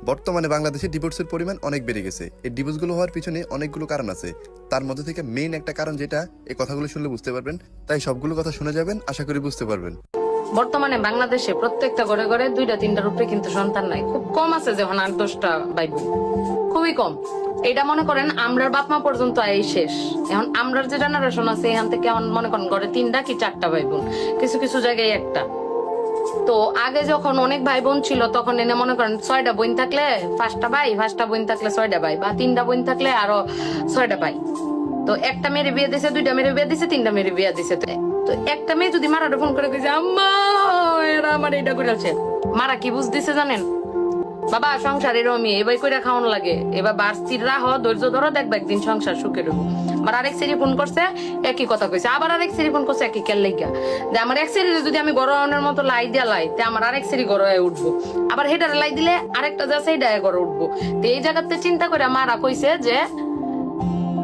বর্তমানে বাংলাদেশে ডিভোর্সের পরিমাণ অনেক বেড়ে গেছে। এই ডিভোর্সগুলো হওয়ার পিছনে অনেকগুলো কারণ আছে। তার মধ্যে থেকে মেইন একটা কারণ যেটা এই কথাগুলো শুনলে বুঝতে পারবেন, তাই সবগুলো কথা শুনে যাবেন, আশা করি বুঝতে পারবেন। বর্তমানে বাংলাদেশে প্রত্যেকটা ঘরে ঘরে 2-3টার উপরে কিন্তু সন্তান নাই। খুব কম আছে যখন 8-10টা ভাই বোন, খুবই কম। এটা মনে করেন আমরার বাপ মা পর্যন্ত এই শেষ। এখন আমরার যে জেনারেশন আছে এখান থেকে এখন মনে করেন ঘরে 3টা কি 4টা ভাই বোন, কিছু কিছু জায়গায় একটা। তো আগে যখন অনেক ভাই বোন ছিল তখন এনে মনে করেন 6টা বোন থাকলে 5টা ভাই, 5টা বোন থাকলে 6টা ভাই, বা 3টা বোন থাকলে আরো 6টা ভাই। তো একটা মেয়ের বিয়ে দিছে, 2টা মেয়ের বিয়ে দিছে, 3টা মেয়ের বিয়ে দিছে। তো একটা মেয়ে যদি মারাটা ফোন করে কইছে আম্মা এরা আমার এটা করেছে, মারা কি বুঝ দিছে জানেন? বাবা সংসার এরমই, এবার কইরা খাওয়ান লাগে, এবার বাড়তির রাহ ধৈর্য ধরো, দেখবে একদিন সংসার সুখে রইব। আমার আরেক সেরি ফোন করছে একই কথা কইছে, আবার আরেক সেরি ফোন করছে একই কেল লাইগা যে আমার এক সেরি যদি আমি গরমের মতো লাই দিয়া লাই তে আমার আরেক সেরি গড়ে উঠবো, আবার হেটার লাই দিলে আরেকটা যা সেইটা গড়ে উঠবো। তো এই জায়গাতে চিন্তা করে মারা কইছে যে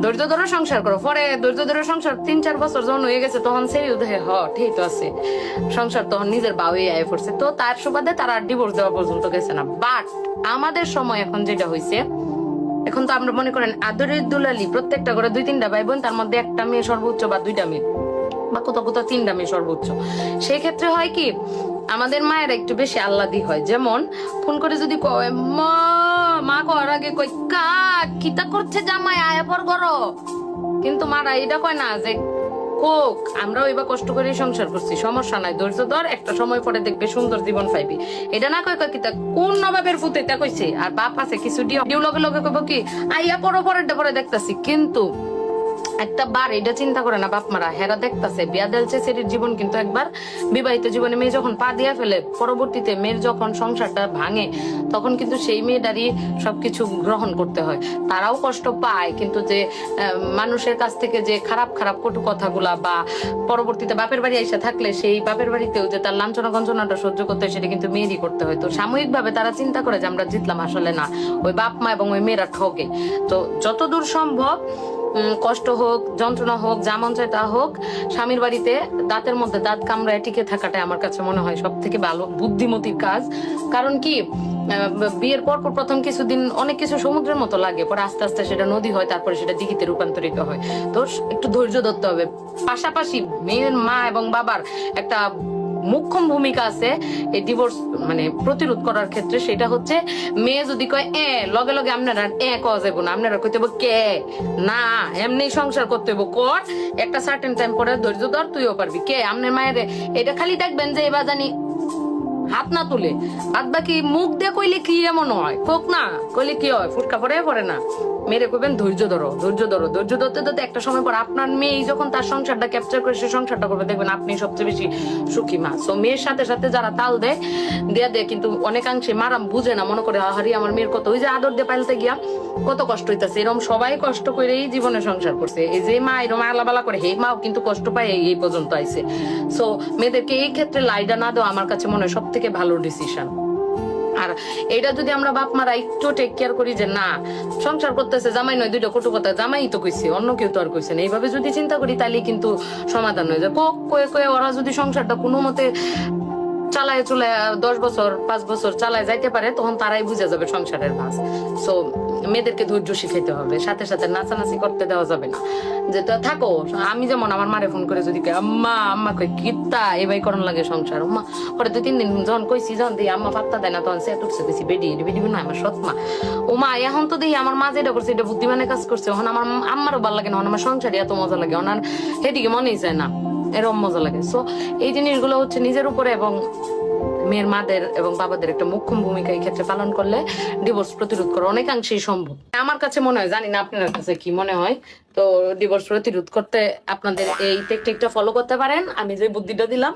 ধৈর্য ধরে সংসার করো। পরে ধৈর্য ধরে সংসার 3-4 বছর যখন হয়ে গেছে তখন সেই উদয় ঠিক তো আছে, সংসার তখন নিজের বাউই আয় পড়ছে। তো তার সুবাদে তারা ডিভোর্স দেওয়া পর্যন্ত গেছে না। বাট আমাদের সময় এখন যেটা হয়েছে, এখন তো আমরা মনে করেন আদরের দুলালি প্রত্যেকটা করে 2-3টা ভাই বোন, তার মধ্যে একটা মেয়ে সর্বোচ্চ বা 2টা মেয়ে, বা কোথাও কোথাও 3টা মেয়ে সর্বোচ্চ। সেই ক্ষেত্রে হয় কি আমাদের মায়েরা একটু বেশি আহ্লাদি হয়। যেমন ফোন করে যদি কয় মা, মা করার আগে কই কাক কিতা করছে জামাই আয়া পর করো, কিন্তু মারা এটা কয় না যে কোক আমরাও এবার কষ্ট করে সংসার করছি, সমস্যা নাই, ধৈর্য ধর, একটা সময় পরে দেখবে সুন্দর জীবন পাইবি। এটা না কয় কিতা কোন নবাবের ফুতে এটা কইছে। আর বাপ আছে কিছু ডিউ লগে লগে কইব কি আইয়া পরে পরে দেখতাছি, কিন্তু একটা বার এটা চিন্তা করে না বাপ মারা, হেরা দেখতেছে বিয়া দেলছে সেটির জীবন, কিন্তু একবার বিবাহিত জীবনে মেয়ে যখন পা দিয়া ফেলে, পরবর্তীতে মেয়ের যখন সংসারটা ভাঙে তখন কিন্তু সেই মেয়েটারই সবকিছু গ্রহণ করতে হয়। তারাও কষ্ট পায়, কিন্তু যে মানুষের কাছ থেকে যে খারাপ খারাপ কটু কথাগুলা, বা পরবর্তীতে বাপের বাড়ি এসে থাকলে সেই বাপের বাড়িতেও যে তার লাঞ্ছনা গঞ্জনাটা সহ্য করতে হয় সেটা কিন্তু মেয়েরই করতে হয়। তো সাময়িকভাবে তারা চিন্তা করে যে আমরা জিতলাম, আসলে না, ওই বাপ মা এবং ওই মেয়েরা ঠকে। তো যতদূর সম্ভব কষ্ট হোক, যন্ত্রণা হোক, যা মন চায় তা হোক, স্বামীর বাড়িতে দাঁতের মধ্যে দাঁত কামড়ায় টিকে থাকাটাই আমার কাছে মনে হয় সব থেকে ভালো বুদ্ধিমতির কাজ। কারণ কি বিয়ের পর প্রথম কিছুদিন অনেক কিছু সমুদ্রের মতো লাগে, পরে আস্তে আস্তে সেটা নদী হয়, তারপরে সেটা দিঘিতে রূপান্তরিত হয়। তো একটু ধৈর্য ধরতে হবে। পাশাপাশি মেয়ের মা এবং বাবার একটা মুখ্যম ভূমিকা আছে এই ডিভোর্স মানে প্রতিরোধ করার ক্ষেত্রে। সেটা হচ্ছে মেয়ে যদি কয় লগে লগে আপনারা কওয়া যাবো না, আপনারা কইতে হইব কে না, এমনি সংসার করতে হইব, কর একটা সার্টেন টাইম পরে ধৈর্য ধর, তুইও পারবি, কে আপনার মায়ের। এটা খালি দেখবেন যে এবার জানি হাত না তুলে, বাদ বাকি মুখ দিয়ে কইলে কি এমন হয়, কোক না কইলে কি হয়, ফুটকা পরে না। মেরে কইবেন ধৈর্য ধরো, ধৈর্য ধরো, ধৈর্য ধরতে ধরতে একটা সময় পর আপনার মেয়ে যখন তার সংসারটা ক্যাপচার করে সে সংসারটা করবে, দেখবেন আপনি সবচেয়ে বেশি সুখী মা। সো মেয়ের সাথে সাথে যারা তাল দেয় দেয় কিন্তু অনেকাংশে মারাম বুঝে না, মনে করে হারি আমার মেয়ের কত, ওই যে আদর দিয়ে পাইলতে গিয়া কত কষ্ট হইতেছে। এরকম সবাই কষ্ট করেই জীবনে সংসার করছে। এই যে মা এরকম আলাবালা করে এই মাও কিন্তু কষ্ট পায়, এই পর্যন্ত আইছে। সো মেয়েদেরকে এই ক্ষেত্রে লাইডা না দেওয়া আমার কাছে মনে হয় সব থেকে ভালো ডিসিশন। আর এটা যদি আমরা বাপ মারা একটু টেক কেয়ার করি যে না সংসার করতেছে জামাই নয় 2টা কটু কথা, জামাই তো কইছে, অন্য কেউ তো আর কইছে না, এইভাবে যদি চিন্তা করি তাহলে কিন্তু সমাধান হয়ে যায়। কয়ে কয়ে ওরা যদি সংসারটা কোনো মতে চালায় চুলায় 10 বছর 5 বছর চালায় যাইতে পারে, তখন তারাই বুঝে যাবে সংসারের ভাস। সো মেয়েদেরকে ধৈর্য শিখাইতে হবে, সাথে সাথে নাচানাচি করতে দেওয়া যাবে না। যেটা থাকো, আমি যেমন আমার মারে ফোন করে যদি আম্মা আম্মা কই কিত্তা এবাই করন লাগে সংসার, আম্মা পরে 2-3 দিন যখন কইছি যখন দিই আম্মা পাত্তা দেয় না, তখন সে উঠছে বেশি বেডি না আমার সৎ মা। ও মা এখন তো দেখি আমার মা যেটা করছে এটা বুদ্ধিমানের কাজ করছে, এখন আমার আম্মারও ভালো লাগে না, আমার সংসারে এত মজা লাগে, ওনার সেদিকে মনেই যায় না, এরকম মজা লাগে। সো এই জিনিসগুলো হচ্ছে নিজের উপরে এবং মেয়ের মাদের এবং বাবাদের একটা মুখ্য ভূমিকা এই ক্ষেত্রে পালন করলে ডিভোর্স প্রতিরোধ করা অনেকাংশেই সম্ভব আমার কাছে মনে হয়। জানি না আপনার কাছে কি মনে হয়। তো ডিভোর্স প্রতিরোধ করতে আপনাদের এই টেকনিকটা ফলো করতে পারেন, আমি যে বুদ্ধিটা দিলাম।